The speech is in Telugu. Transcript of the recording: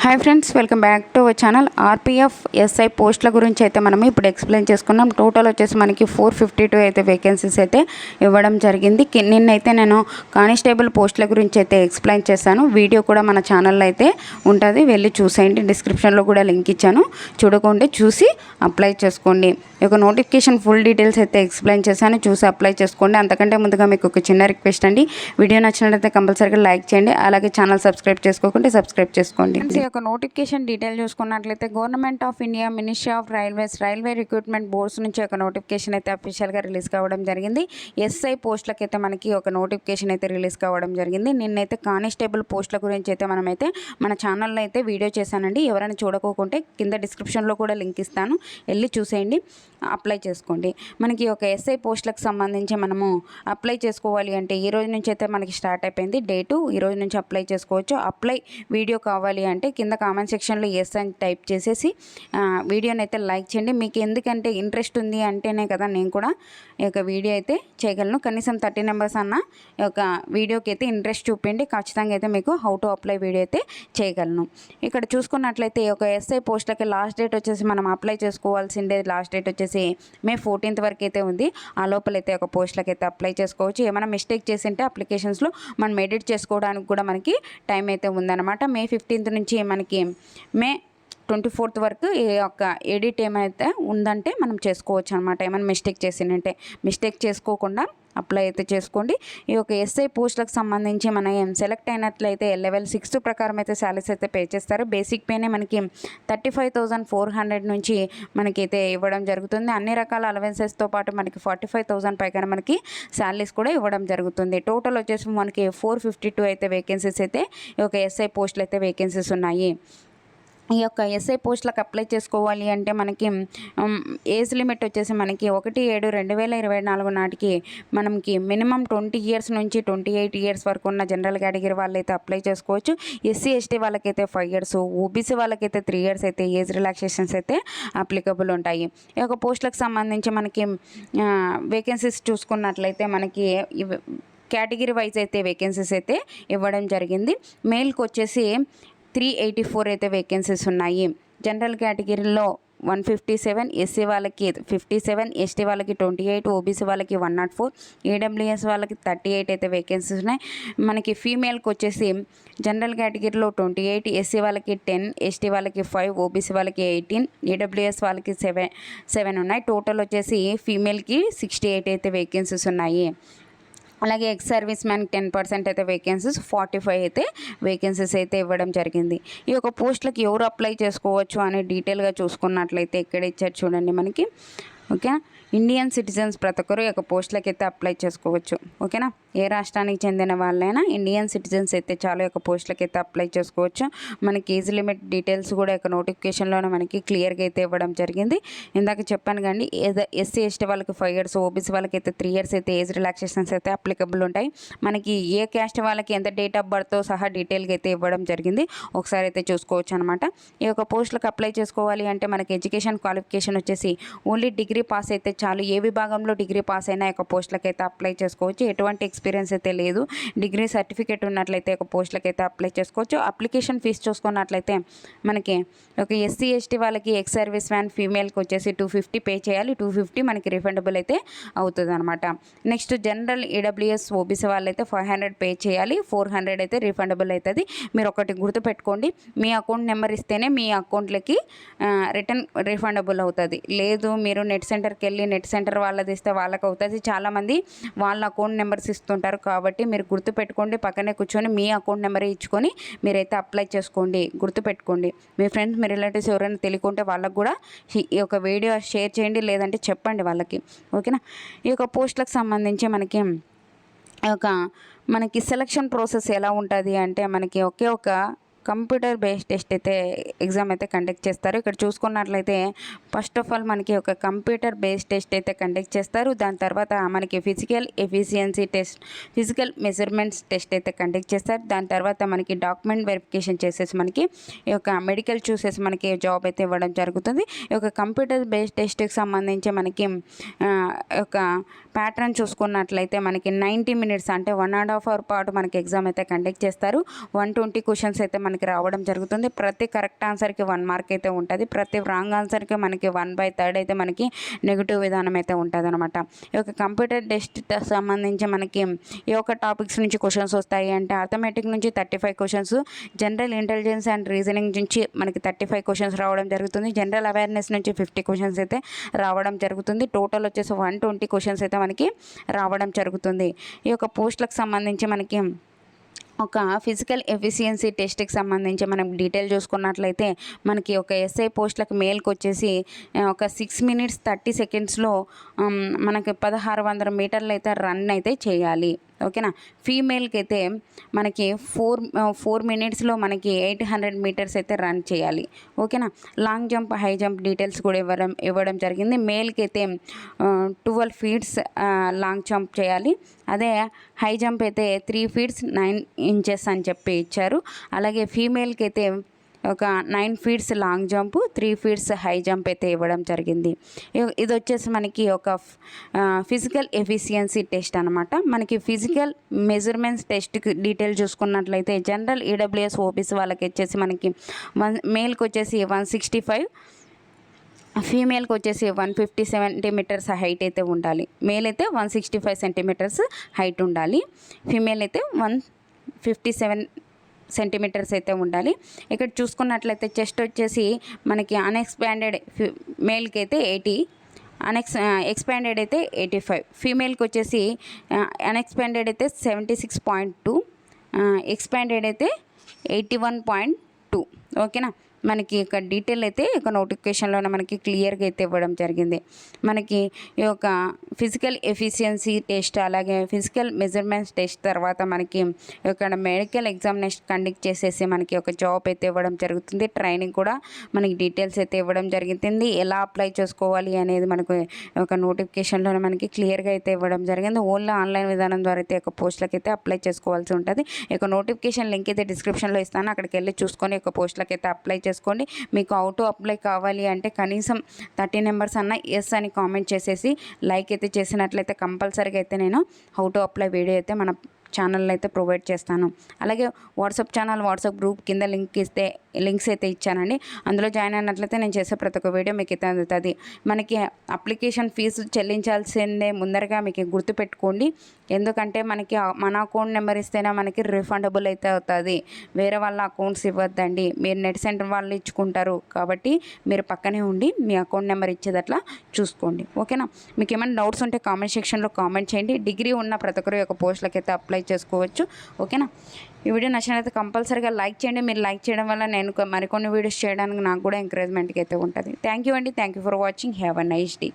Hi friends, welcome back to our channel. RPF SI పోస్టుల గురించి అయితే మనం ఇప్పుడు ఎక్స్ప్లెయిన్ చేసుకున్నాం. టోటల్ వచ్చేసి మనకి 452 అయితే వేకెన్సీస్ అయితే ఇవ్వడం జరిగింది. నిన్నైతే నేను కానిస్టేబుల్ పోస్టుల గురించి అయితే ఎక్స్ప్లెయిన్ చేశాను. వీడియో కూడా మన ఛానల్లో అయితే ఉంటుంది, వెళ్ళి చూసేయండి. డిస్క్రిప్షన్లో కూడా లింక్ ఇచ్చాను, చూడకుండా చూసి అప్లై చేసుకోండి. ఈ యొక్క నోటిఫికేషన్ ఫుల్ డీటెయిల్స్ అయితే ఎక్స్ప్లెయిన్ చేశాను, చూసి అప్లై చేసుకోండి. అంతకంటే ముందుగా మీకు ఒక చిన్న రిక్వెస్ట్ అండి, వీడియో నచ్చినట్లయితే కంపల్సరీగా లైక్ చేయండి, అలాగే ఛానల్ సబ్స్క్రైబ్ చేసుకోకుంటే సబ్స్క్రైబ్ చేసుకోండి. ఈ యొక్క నోటిఫికేషన్ డీటెయిల్ చూసుకున్నట్లయితే government of India ministry of railway recruitment boards నుంచి ఒక నోటిఫికేషన్ అయితే అఫీషియల్గా రిలీజ్ కావడం జరిగింది. ఎస్ఐ పోస్టులకి అయితే మనకి ఒక నోటిఫికేషన్ అయితే రిలీజ్ కావడం జరిగింది. నిన్నైతే కానిస్టేబుల్ పోస్టుల గురించి అయితే మనమైతే మన ఛానల్లో అయితే వీడియో చేశానండి. ఎవరైనా చూడకోకుంటే కింద డిస్క్రిప్షన్లో కూడా లింక్ ఇస్తాను, వెళ్ళి చూసేయండి, అప్లై చేసుకోండి. మనకి ఒక ఎస్ఐ పోస్టులకు సంబంధించి మనము అప్లై చేసుకోవాలి అంటే ఈ రోజు నుంచి అయితే మనకి స్టార్ట్ అయిపోయింది డేటు. ఈ రోజు నుంచి అప్లై చేసుకోవచ్చు. అప్లై వీడియో కావాలి అంటే కింద కామెంట్ సెక్షన్లో ఎస్ అని టైప్ చేసేసి వీడియోని అయితే లైక్ చేయండి. మీకు ఎందుకంటే ఇంట్రెస్ట్ ఉంది అంటేనే కదా నేను కూడా ఈ యొక్క వీడియో అయితే చేయగలను. కనీసం 30 మెంబర్స్ అన్న ఈ యొక్క వీడియోకి అయితే ఇంట్రెస్ట్ చూపిండి, ఖచ్చితంగా అయితే మీకు హౌ టు అప్లై వీడియో అయితే చేయగలను. ఇక్కడ చూసుకున్నట్లయితే ఈ యొక్క ఎస్ఐ పోస్టులకి లాస్ట్ డేట్ వచ్చేసి మనం అప్లై చేసుకోవాల్సిందే. లాస్ట్ డేట్ వచ్చేసి మే 14th వరకు అయితే ఉంది. ఆ లోపలైతే ఒక పోస్టులకి అయితే అప్లై చేసుకోవచ్చు. ఏమైనా మిస్టేక్ చేసింటే అప్లికేషన్స్లో మనం ఎడిట్ చేసుకోవడానికి కూడా మనకి టైం అయితే ఉందన్నమాట. మే 15th నుంచి మనకి మే 24th వరకు ఈ యొక్క ఎడిట్ ఏమైతే ఉందంటే మనం చేసుకోవచ్చు అనమాట. ఏమైనా మిస్టేక్ చేసిందంటే మిస్టేక్ చేసుకోకుండా అప్లై అయితే చేసుకోండి. ఈ యొక్క ఎస్ఐ పోస్టులకు సంబంధించి మనం సెలెక్ట్ అయినట్లయితే లెవెల్ 6 ప్రకారం అయితే శాలరీస్ అయితే పే చేస్తారు. బేసిక్ పేనే మనకి 35,400 నుంచి మనకైతే ఇవ్వడం జరుగుతుంది. అన్ని రకాల అలవెన్సెస్తో పాటు మనకి 45,000 పైగా మనకి శాలరీస్ కూడా ఇవ్వడం జరుగుతుంది. టోటల్ వచ్చేసి మనకి 452 అయితే వేకెన్సీస్ అయితే ఈ యొక్క ఎస్ఐ పోస్టులు అయితే వేకెన్సీస్ ఉన్నాయి. ఈ యొక్క ఎస్ఐ పోస్టులకు అప్లై చేసుకోవాలి అంటే మనకి ఏజ్ లిమిట్ వచ్చేసి మనకి 1/7/2024 నాటికి మనకి మినిమం 20 ఇయర్స్ నుంచి 28 ఇయర్స్ వరకు ఉన్న జనరల్ కేటగిరీ వాళ్ళైతే అప్లై చేసుకోవచ్చు. ఎస్సీ ఎస్టీ వాళ్ళకైతే 5 ఇయర్స్, ఓబీసీ వాళ్ళకైతే 3 ఇయర్స్ అయితే ఏజ్ రిలాక్సేషన్స్ అయితే అప్లికబుల్ ఉంటాయి. ఈ యొక్క పోస్టులకు సంబంధించి మనకి వేకెన్సీస్ చూసుకున్నట్లయితే మనకి కేటగిరీ వైజ్ అయితే వేకెన్సీస్ అయితే ఇవ్వడం జరిగింది. మేల్కి వచ్చేసి 384 అయితే వేకెన్సీస్ ఉన్నాయి. జనరల్ కేటగిరీలో 157, ఎస్సీ వాళ్ళకి 57, ఎస్టీ వాళ్ళకి 28, ఓబీసీ వాళ్ళకి 104, ఈడబ్ల్యూఎస్ వాళ్ళకి 38 అయితే వేకెన్సీస్ ఉన్నాయి. మనకి ఫీమేల్కి వచ్చేసి జనరల్ కేటగిరీలో 28, ఎస్సీ వాళ్ళకి 10, ఎస్టీ వాళ్ళకి 5, ఓబీసీ వాళ్ళకి 18, ఈడబ్ల్యూఎస్ వాళ్ళకి 7 ఉన్నాయి. టోటల్ వచ్చేసి ఫీమేల్కి 68 అయితే వేకెన్సీస్ ఉన్నాయి. అలాగే ఎక్స్ సర్వీస్ మ్యాన్కి 10% అయితే వేకెన్సీస్, 45 అయితే వేకెన్సీస్ అయితే ఇవ్వడం జరిగింది. ఈ యొక్క పోస్టులకు ఎవరు అప్లై చేసుకోవచ్చు అని డీటెయిల్గా చూసుకున్నట్లయితే ఇక్కడ ఇచ్చారు చూడండి మనకి. ఓకేనా, ఇండియన్ సిటిజన్స్ ప్రతి ఒక్కరు ఈ యొక్క పోస్టులకి అయితే అప్లై చేసుకోవచ్చు. ఓకేనా, ఏ రాష్ట్రానికి చెందిన వాళ్ళైనా ఇండియన్ సిటిజన్స్ అయితే చాలా యొక్క పోస్టులకి అయితే అప్లై చేసుకోవచ్చు. మనకి ఏజ్ లిమిట్ డీటెయిల్స్ కూడా యొక్క నోటిఫికేషన్లోనే మనకి క్లియర్గా అయితే ఇవ్వడం జరిగింది. ఇందాక చెప్పాను కానీ ఎస్సీ ఎస్టీ వాళ్ళకి 5 ఇయర్స్, ఓబీసీ వాళ్ళకి అయితే 3 ఇయర్స్ అయితే ఏజ్ రిలాక్సేషన్స్ అయితే అప్లికబుల్ ఉంటాయి. మనకి ఏ క్యాస్ట్ వాళ్ళకి ఎంత డేట్ ఆఫ్ బర్త్తో సహా డీటెయిల్గా అయితే ఇవ్వడం జరిగింది, ఒకసారి అయితే చూసుకోవచ్చు అనమాట. ఈ యొక్క పోస్టులకు అప్లై చేసుకోవాలి అంటే మనకి ఎడ్యుకేషన్ క్వాలిఫికేషన్ వచ్చేసి ఓన్లీ డిగ్రీ పాస్ అయితే చాలు. ఏ విభాగంలో డిగ్రీ పాస్ అయినా ఒక పోస్టులకు అయితే అప్లై చేసుకోవచ్చు. ఎటువంటి ఎక్స్పీరియన్స్ అయితే లేదు, డిగ్రీ సర్టిఫికేట్ ఉన్నట్లయితే ఒక పోస్టులకు అయితే అప్లై చేసుకోవచ్చు. అప్లికేషన్ ఫీజు చూసుకున్నట్లయితే మనకి ఒక ఎస్సీ ఎస్టీ వాళ్ళకి ఎక్స్ సర్వీస్ మ్యాన్ ఫీమేల్కి వచ్చేసి 250 పే చేయాలి. 250 మనకి రిఫండబుల్ అయితే అవుతుంది అనమాట. నెక్స్ట్ జనరల్ ఈడబ్ల్యూఎస్ ఓబీసీ వాళ్ళైతే 500 పే చేయాలి, 400 అయితే రిఫండబుల్ అవుతుంది. మీరు ఒకటి గుర్తుపెట్టుకోండి, మీ అకౌంట్ నెంబర్ ఇస్తేనే మీ అకౌంట్లకి రిటర్న్ రిఫండబుల్ అవుతుంది. లేదు మీరు నెట్ సెంటర్కి వెళ్ళి నెట్ సెంటర్ వాళ్ళది ఇస్తే వాళ్ళకి అవుతుంది. చాలామంది వాళ్ళ అకౌంట్ నెంబర్స్ ఇస్తుంటారు, కాబట్టి మీరు గుర్తుపెట్టుకోండి. పక్కనే కూర్చొని మీ అకౌంట్ నెంబర్ ఇచ్చుకొని మీరైతే అప్లై చేసుకోండి. గుర్తుపెట్టుకోండి. మీ ఫ్రెండ్స్, మీ రిలేటివ్స్ ఎవరైనా తెలియకుంటే వాళ్ళకు కూడా ఈ యొక్క వీడియో షేర్ చేయండి, లేదంటే చెప్పండి వాళ్ళకి. ఓకేనా, ఈ యొక్క పోస్టులకు సంబంధించి మనకి సెలక్షన్ ప్రాసెస్ ఎలా ఉంటుంది అంటే మనకి ఒకే ఒక కంప్యూటర్ బేస్డ్ టెస్ట్ అయితే ఎగ్జామ్ అయితే కండక్ట్ చేస్తారు. ఇక్కడ చూసుకున్నట్లయితే ఫస్ట్ ఆఫ్ ఆల్ మనకి ఒక కంప్యూటర్ బేస్డ్ టెస్ట్ అయితే కండక్ట్ చేస్తారు. దాని తర్వాత మనకి physical efficiency test, physical measurements test అయితే కండక్ట్ చేస్తారు. దాని తర్వాత మనకి డాక్యుమెంట్ వెరిఫికేషన్ చేసేసి మనకి ఈ యొక్క మెడికల్ చూసేసి మనకి జాబ్ అయితే ఇవ్వడం జరుగుతుంది. ఈ యొక్క కంప్యూటర్ బేస్డ్ టెస్ట్కి సంబంధించి మనకి ఒక ప్యాటర్న్ చూసుకున్నట్లయితే మనకి 90 మినిట్స్ అంటే 1.5 అవర్ పాటు మనకి ఎగ్జామ్ అయితే కండక్ట్ చేస్తారు. 120 క్వశ్చన్స్ అయితే మనకి రావడం జరుగుతుంది. ప్రతి కరెక్ట్ ఆన్సర్కి 1 మార్క్ అయితే ఉంటుంది. ప్రతి రాంగ్ ఆన్సర్కి మనకి 1/3 అయితే మనకి నెగిటివ్ విధానం అయితే ఉంటుంది అనమాట. ఈ యొక్క కంప్యూటర్ టెస్ట్ సంబంధించి మనకి ఈ యొక్క టాపిక్స్ నుంచి క్వశ్చన్స్ వస్తాయి అంటే అర్థమెటిక్ నుంచి 35 questions, general intelligence and reasoning నుంచి మనకి 35 క్వశ్చన్స్ రావడం జరుగుతుంది. జనరల్ అవేర్నెస్ నుంచి 50 క్వశ్చన్స్ అయితే రావడం జరుగుతుంది. టోటల్ వచ్చేసి 120 క్వశ్చన్స్ అయితే మనకి రావడం జరుగుతుంది. ఈ యొక్క పోస్టులకు సంబంధించి మనకి ఒక ఫిజికల్ ఎఫిషియన్సీ టెస్ట్కి సంబంధించి మనం డీటెయిల్ చూసుకున్నట్లయితే మనకి ఒక ఎస్ఐ పోస్టులకు మేల్కి వచ్చేసి ఒక 6 మినిట్స్ 30 సెకండ్స్లో మనకి 1600 మీటర్లు అయితే రన్ అయితే చేయాలి. ఓకేనా. ఫీమేల్కి అయితే మనకి 4 మినిట్స్లో మనకి 800 మీటర్స్ అయితే రన్ చేయాలి. ఓకేనా. Long jump, high jump details కూడా ఇవ్వడం జరిగింది. మేల్కి అయితే 12 ఫీట్స్ లాంగ్ జంప్ చేయాలి. అదే హై జంప్ అయితే 3 ఫీట్స్ 9 ఇంచెస్ అని చెప్పి ఇచ్చారు. అలాగే ఫీమేల్కి అయితే ఒక 9 feets long jump, 3 feets high jump అయితే ఇవ్వడం జరిగింది. ఇది వచ్చేసి మనకి ఒక ఫిజికల్ ఎఫిషియన్సీ టెస్ట్ అనమాట. మనకి ఫిజికల్ మెజర్మెంట్స్ టెస్ట్కి డీటెయిల్ చూసుకున్నట్లయితే జనరల్ ఈడబ్ల్యూఎస్ ఓబీసీ వాళ్ళకి వచ్చేసి మనకి మేల్కి వచ్చేసి 165, ఫీమేల్కి వచ్చేసి 150 సెంటీమీటర్స్ హైట్ అయితే ఉండాలి. మేల్ అయితే 165 సెంటీమీటర్స్ హైట్ ఉండాలి. ఫీమేల్ అయితే 157 సెంటీమీటర్స్ అయితే ఉండాలి. ఇక్కడ చూసుకున్నట్లయితే చెస్ట్ వచ్చేసి మనకి అన్ఎక్స్పాండెడ్ మేల్కి అయితే 80, ఎక్స్పాండెడ్ అయితే 85, ఫీమేల్కి వచ్చేసి అన్ఎక్స్పాండెడ్ అయితే 76.2, ఎక్స్పాండెడ్ అయితే 81.2. ఓకేనా. మనకి ఇక్కడ డీటెయిల్ అయితే ఒక నోటిఫికేషన్లోనే మనకి క్లియర్గా అయితే ఇవ్వడం జరిగింది. మనకి ఈ యొక్క ఫిజికల్ ఎఫిషియన్సీ టెస్ట్ అలాగే ఫిజికల్ మెజర్మెంట్స్ టెస్ట్ తర్వాత మనకి ఇక్కడ మెడికల్ ఎగ్జామినేషన్ కండక్ట్ చేసేసి మనకి ఒక జాబ్ అయితే ఇవ్వడం జరుగుతుంది. ట్రైనింగ్ కూడా మనకి డీటెయిల్స్ అయితే ఇవ్వడం జరుగుతుంది. ఎలా అప్లై చేసుకోవాలి అనేది మనకు ఒక నోటిఫికేషన్లోనే మనకి క్లియర్గా అయితే ఇవ్వడం జరిగింది. ఓన్లీ ఆన్లైన్ విధానం ద్వారా అయితే ఒక పోస్టులకి అయితే అప్లై చేసుకోవాల్సి ఉంటుంది. ఈ యొక్క నోటిఫికేషన్ లింక్ అయితే డిస్క్రిప్షన్లో ఇస్తాను. అక్కడికి వెళ్ళి చూసుకొని ఒక పోస్టులకి అయితే అప్లై చేసుకోండి. మీకు అవుట్ అప్లై కావాలి అంటే కనీసం 30 నెంబర్స్ అన్న ఎస్ అని కామెంట్ చేసేసి లైక్ అయితే చేసినట్లయితే కంపల్సరీగా అయితే నేను హౌ టు అప్లై వీడియో అయితే మన ఛానల్లో అయితే ప్రొవైడ్ చేస్తాను. అలాగే వాట్సాప్ ఛానల్, వాట్సాప్ గ్రూప్ కింద లింక్స్ అయితే ఇచ్చానండి. అందులో జాయిన్ అయినట్లయితే నేను చేసే ప్రతి ఒక్క వీడియో మీకు అయితే అందుతుంది. మనకి అప్లికేషన్ ఫీజు చెల్లించాల్సిందే ముందరగా మీకు గుర్తుపెట్టుకోండి. ఎందుకంటే మనకి మన అకౌంట్ నెంబర్ ఇస్తేనే మనకి రిఫండబుల్ అయితే అవుతుంది. వేరే వాళ్ళ అకౌంట్స్ ఇవ్వద్దండి. మీరు నెట్ సెంటర్ వాళ్ళు ఇచ్చుకుంటారు కాబట్టి మీరు పక్కనే ఉండి మీ అకౌంట్ నెంబర్ ఇచ్చేదట్లా చూసుకోండి. ఓకేనా. మీకు ఏమైనా డౌట్స్ ఉంటే కామెంట్ సెక్షన్లో కామెంట్ చేయండి. డిగ్రీ ఉన్న ప్రతి ఒక్కరు యొక్క పోస్టులకి అయితే అప్లై చేసుకోవచ్చు. ఓకేనా. ఈ వీడియో నచ్చినట్లయితే కంపల్సరీగా లైక్ చేయండి. మీరు లైక్ చేయడం వల్ల నేను మరికొన్ని వీడియోస్ చేయడానికి నాకు కూడా ఎంకరేజ్మెంట్గా అయితే ఉంటుంది. థ్యాంక్ యూ అండి. Thank you for watching. Have a nice day.